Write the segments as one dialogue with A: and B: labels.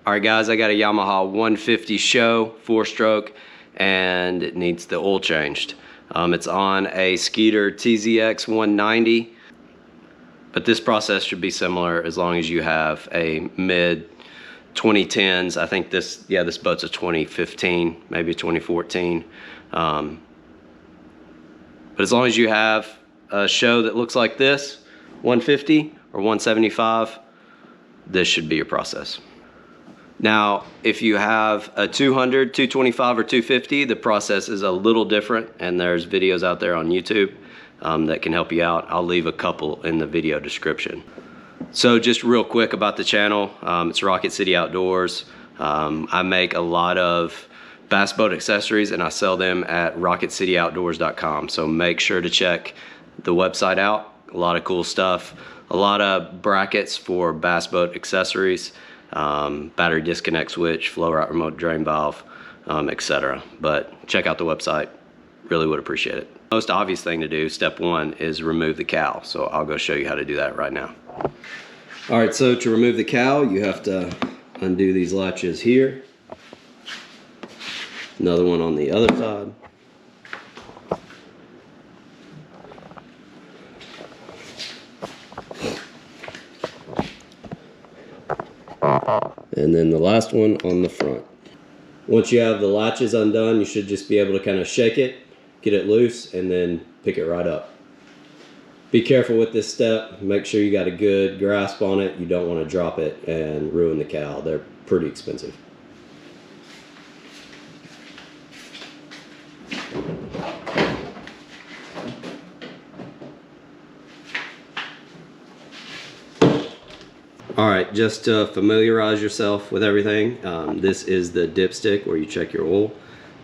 A: Alright guys, I got a Yamaha 150 SHO 4-stroke and it needs the oil changed. It's on a Skeeter TZX 190, but this process should be similar as long as you have a mid 2010s. I think this boat's a 2015, maybe a 2014. But as long as you have a SHO that looks like this, 150 or 175, this should be your process. Now, if you have a 200, 225, or 250, the process is a little different, and there's videos out there on YouTube that can help you out. I'll leave a couple in the video description. So just real quick about the channel, it's Rocket City Outdoors. I make a lot of bass boat accessories and I sell them at rocketcityoutdoors.com. So make sure to check the website out. A lot of cool stuff, a lot of brackets for bass boat accessories. Battery disconnect switch, flow route remote drain valve, etc. But check out the website, really would appreciate it. Most obvious thing to do, step one, is remove the cowl. So I'll go show you how to do that right now. All right, so to remove the cowl, you have to undo these latches here. Another one on the other side. And then the last one on the front. Once you have the latches undone, you should just be able to kind of shake it, get it loose, and then pick it right up. Be careful with this step. Make sure you got a good grasp on it. You don't want to drop it and ruin the cowl. They're pretty expensive. Alright, just to familiarize yourself with everything, this is the dipstick where you check your oil.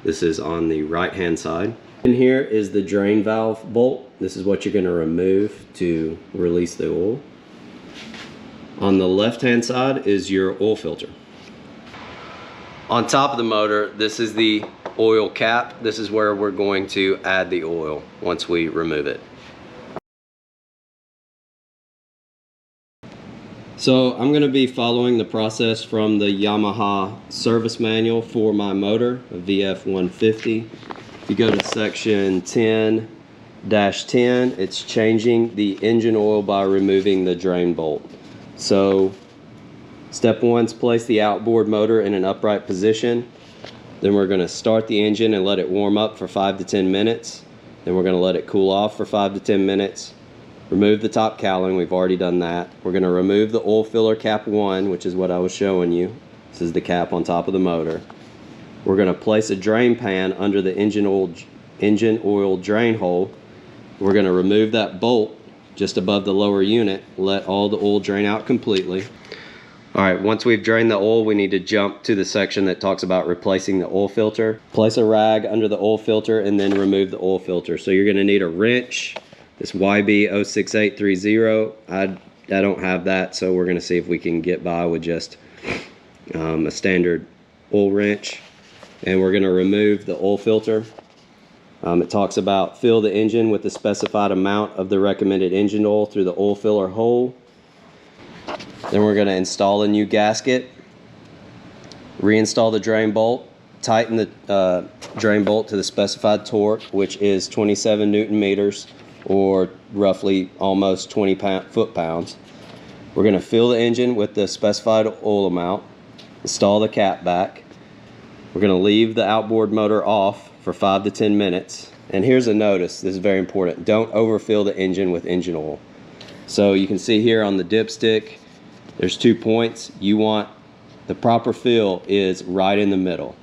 A: This is on the right hand side. In here is the drain valve bolt. This is what you're going to remove to release the oil. On the left hand side is your oil filter. On top of the motor, this is the oil cap. This is where we're going to add the oil once we remove it. So I'm going to be following the process from the Yamaha service manual for my motor, a VF150. If you go to section 10-10, it's changing the engine oil by removing the drain bolt. So step one is place the outboard motor in an upright position. Then we're going to start the engine and let it warm up for 5 to 10 minutes. Then we're going to let it cool off for 5 to 10 minutes. Remove the top cowling, we've already done that. We're going to remove the oil filler cap 1, which is what I was showing you. This is the cap on top of the motor. We're going to place a drain pan under the engine oil drain hole. We're going to remove that bolt just above the lower unit, let all the oil drain out completely. Alright, once we've drained the oil, we need to jump to the section that talks about replacing the oil filter. Place a rag under the oil filter and then remove the oil filter. So you're going to need a wrench. This YB06830, I don't have that, so we're going to see if we can get by with just a standard oil wrench. And we're going to remove the oil filter. It talks about fill the engine with the specified amount of the recommended engine oil through the oil filler hole. Then we're going to install a new gasket, reinstall the drain bolt, tighten the drain bolt to the specified torque, which is 27 Newton meters. Or roughly almost 20 foot-pounds. We're going to fill the engine with the specified oil amount, install the cap back. We're going to leave the outboard motor off for 5 to 10 minutes. And here's a notice, this is very important. Don't overfill the engine with engine oil. So you can see here on the dipstick, there's 2 points. You want the proper fill is right in the middle.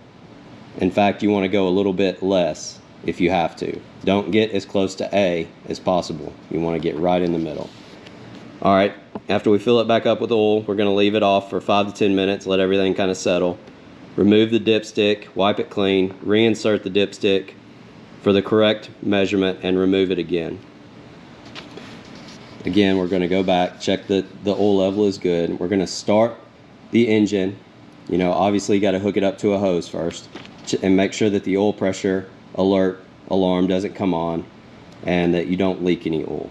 A: In fact, you want to go a little bit less if you have to. Don't get as close to A as possible. You want to get right in the middle. Alright, after we fill it back up with oil, we're going to leave it off for 5 to 10 minutes, let everything kind of settle. Remove the dipstick, wipe it clean, reinsert the dipstick for the correct measurement, and remove it again. Again, we're going to go back, check that the oil level is good. We're going to start the engine. You know, obviously you got to hook it up to a hose first and make sure that the oil pressure alert alarm doesn't come on and that you don't leak any oil.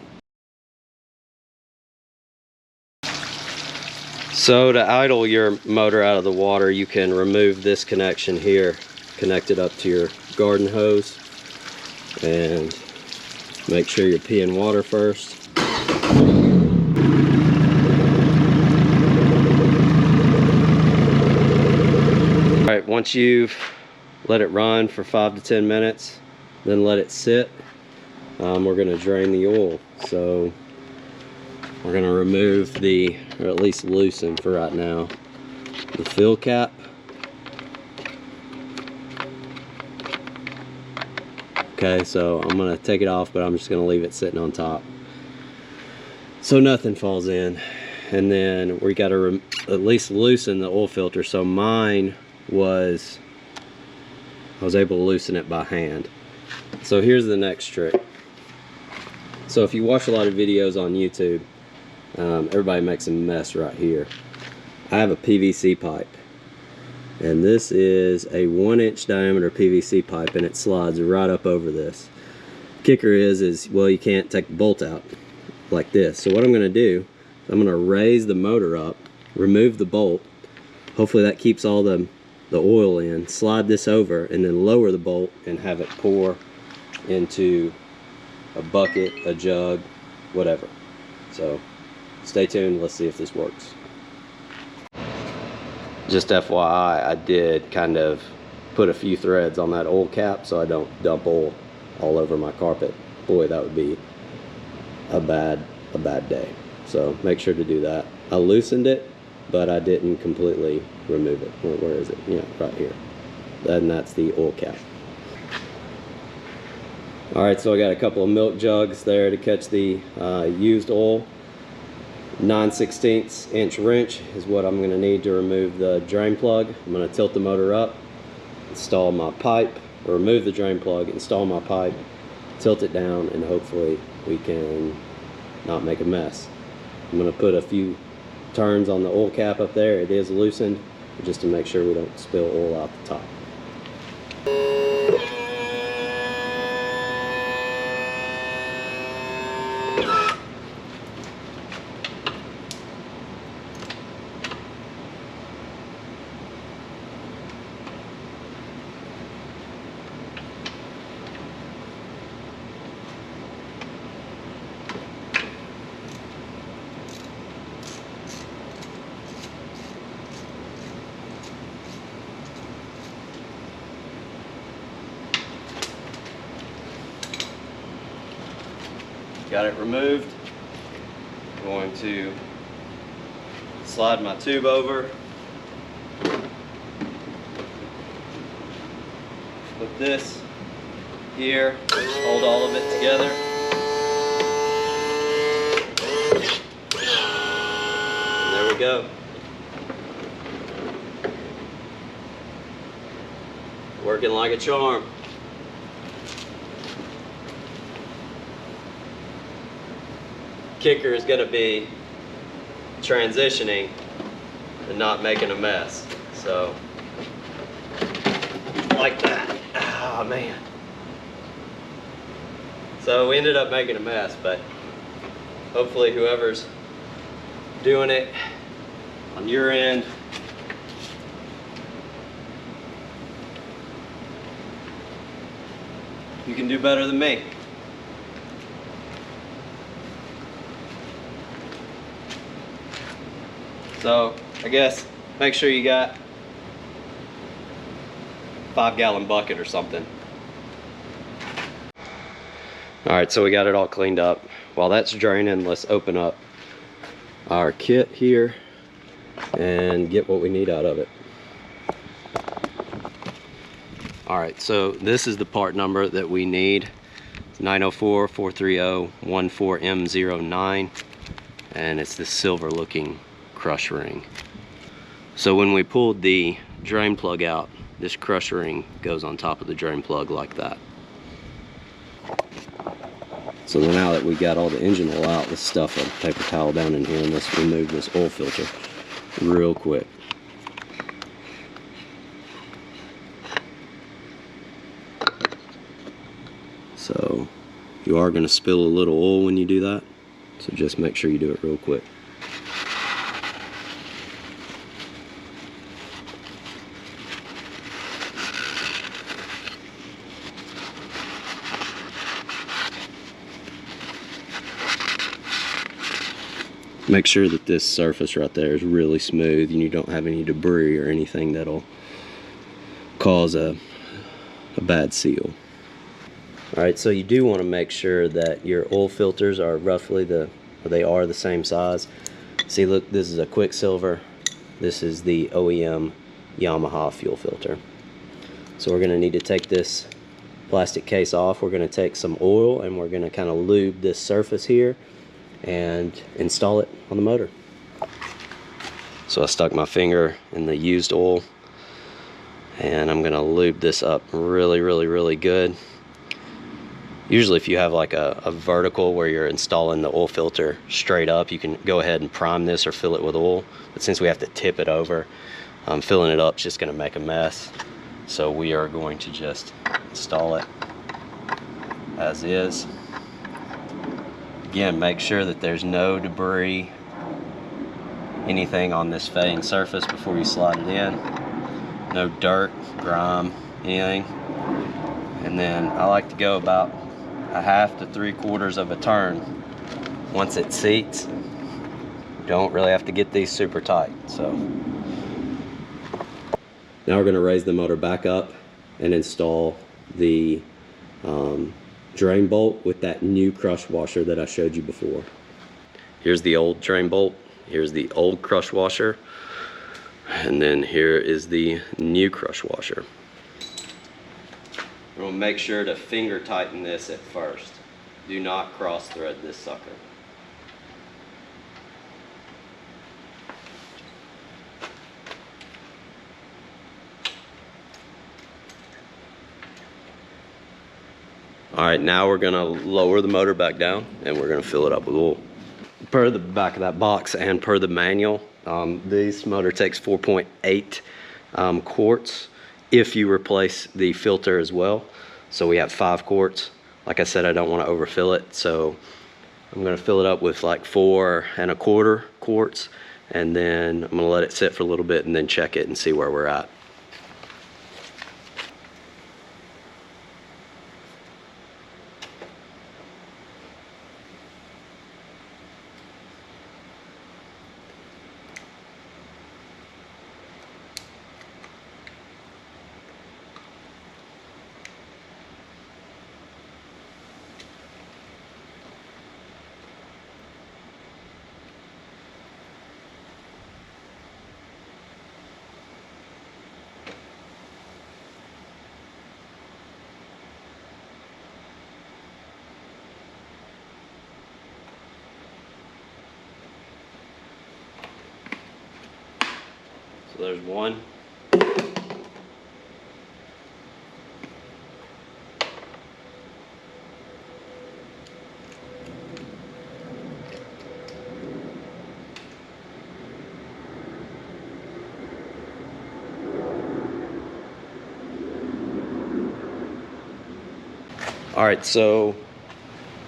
A: So to idle your motor out of the water, you can remove this connection here, connect it up to your garden hose, and make sure you're peeing water first. Alright, once you've let it run for 5 to 10 minutes, then let it sit, we're going to drain the oil. So we're going to remove the, or at least loosen for right now, the fill cap. Okay, so I'm going to take it off, but I'm just going to leave it sitting on top so nothing falls in. And then we got to at least loosen the oil filter. So mine was, I was able to loosen it by hand. So here's the next trick. So if you watch a lot of videos on YouTube, everybody makes a mess right here. I have a PVC pipe, and this is a 1-inch diameter PVC pipe, and it slides right up over this. Kicker is well, you can't take the bolt out like this. So what I'm going to do, I'm going to raise the motor up, remove the bolt. Hopefully that keeps all the oil in. Slide this over, and then lower the bolt and have it pour into a bucket, a jug, whatever. So stay tuned, let's see if this works. Just FYI, I did kind of put a few threads on that oil cap so I don't dump oil all over my carpet. Boy, that would be a bad day. So make sure to do that. I loosened it, but I didn't completely remove it. Where is it? Yeah, right here. And that's the oil cap. Alright, so I got a couple of milk jugs there to catch the used oil. 9/16 inch wrench is what I'm going to need to remove the drain plug. I'm going to tilt the motor up, install my pipe, or remove the drain plug, install my pipe, tilt it down, and hopefully we can not make a mess. I'm going to put a few turns on the oil cap up there. It is loosened, just to make sure we don't spill oil out the top. Got it removed. I'm going to slide my tube over. Put this here, hold all of it together. And there we go. Working like a charm. Kicker is going to be transitioning and not making a mess. So, like that. Oh man. So we ended up making a mess, but hopefully whoever's doing it on your end you can do better than me. So I guess make sure you got a 5-gallon bucket or something. Alright, so we got it all cleaned up. While that's draining, let's open up our kit here and get what we need out of it. Alright, so this is the part number that we need. It's 904-430-14M09, and it's this silver looking crush ring. So when we pulled the drain plug out, this crush ring goes on top of the drain plug like that. So now that we got all the engine oil out, let's stuff a paper towel down in here and let's remove this oil filter real quick. So you are going to spill a little oil when you do that, so just make sure you do it real quick. Make sure that this surface right there is really smooth and you don't have any debris or anything that'll cause a bad seal. Alright, so you do want to make sure that your oil filters are roughly the same size. See, look, this is a Quicksilver. This is the OEM Yamaha fuel filter. So we're going to need to take this plastic case off. We're going to take some oil and we're going to kind of lube this surface here and install it on the motor. So I stuck my finger in the used oil and I'm going to lube this up really good. Usually if you have like a vertical where you're installing the oil filter straight up, you can go ahead and prime this or fill it with oil. But since we have to tip it over, filling it up is just going to make a mess. So we are going to just install it as is. Again, make sure that there's no debris, anything on this fading surface before you slide it in. No dirt, grime, anything. And then I like to go about 1/2 to 3/4 of a turn. Once it seats, you don't really have to get these super tight. So now we're going to raise the motor back up and install the drain bolt with that new crush washer that I showed you before. Here's the old drain bolt, here's the old crush washer, and then here is the new crush washer. We're going to make sure to finger tighten this at first. Do not cross thread this sucker. Alright, now we're going to lower the motor back down and we're going to fill it up with oil. Per the back of that box and per the manual, this motor takes 4.8 quarts if you replace the filter as well. So we have 5 quarts. Like I said, I don't want to overfill it, so I'm going to fill it up with like 4 1/4 quarts, and then I'm going to let it sit for a little bit and then check it and see where we're at. So there's one. All right, so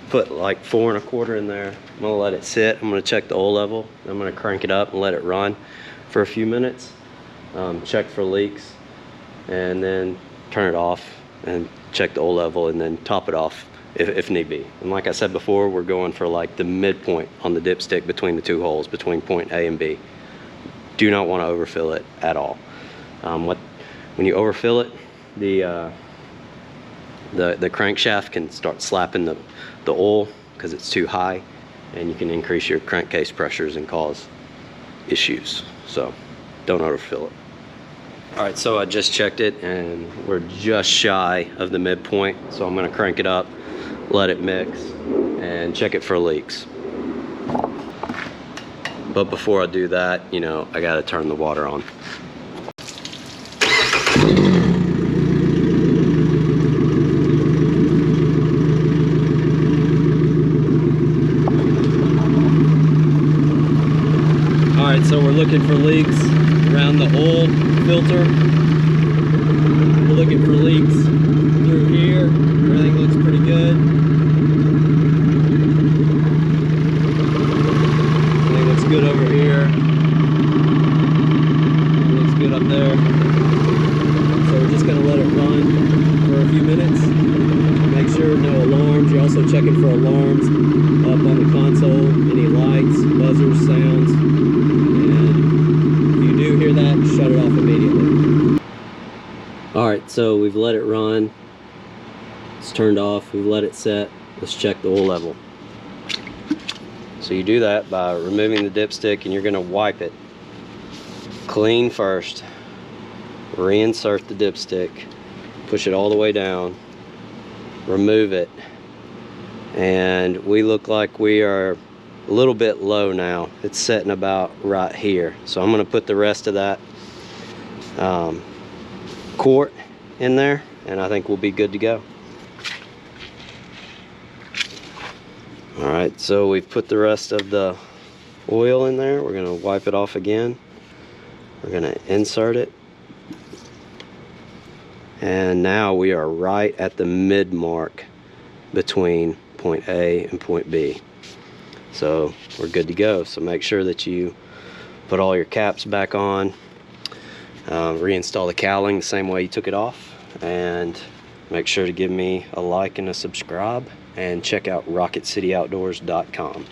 A: put like 4 1/4 in there. I'm gonna let it sit. I'm gonna check the oil level. I'm gonna crank it up and let it run for a few minutes. Check for leaks, and then turn it off and check the oil level, and then top it off if need be. And like I said before, we're going for like the midpoint on the dipstick between the 2 holes, between point A and B. Do not want to overfill it at all. When you overfill it, the crankshaft can start slapping the oil because it's too high, and you can increase your crankcase pressures and cause issues. So don't overfill it. All right, so I just checked it and we're just shy of the midpoint, so I'm going to crank it up, let it mix, and check it for leaks. But before I do that, you know, I got to turn the water on. Alright, so we're looking for leaks around the oil filter. We're looking for leaks through here. Everything looks pretty good. Everything looks good over here. Everything looks good up there. So we're just going to let it run for a few minutes. Make sure no alarms. You're also checking for alarms up on the console. Any lights, buzzers, sound. immediately. Alright, so we've let it run. It's turned off. We've let it set. Let's check the oil level. So you do that by removing the dipstick, and you're going to wipe it clean first. Reinsert the dipstick. Push it all the way down. Remove it. And we look like we are a little bit low now. It's setting about right here. So I'm going to put the rest of that quart in there, and I think we'll be good to go. Alright, so we've put the rest of the oil in there. We're going to wipe it off again. We're going to insert it. And now we are right at the mid mark between point A and point B. So we're good to go. So make sure that you put all your caps back on. Reinstall the cowling the same way you took it off. And make sure to give me a like and a subscribe. And check out RocketCityOutdoors.com.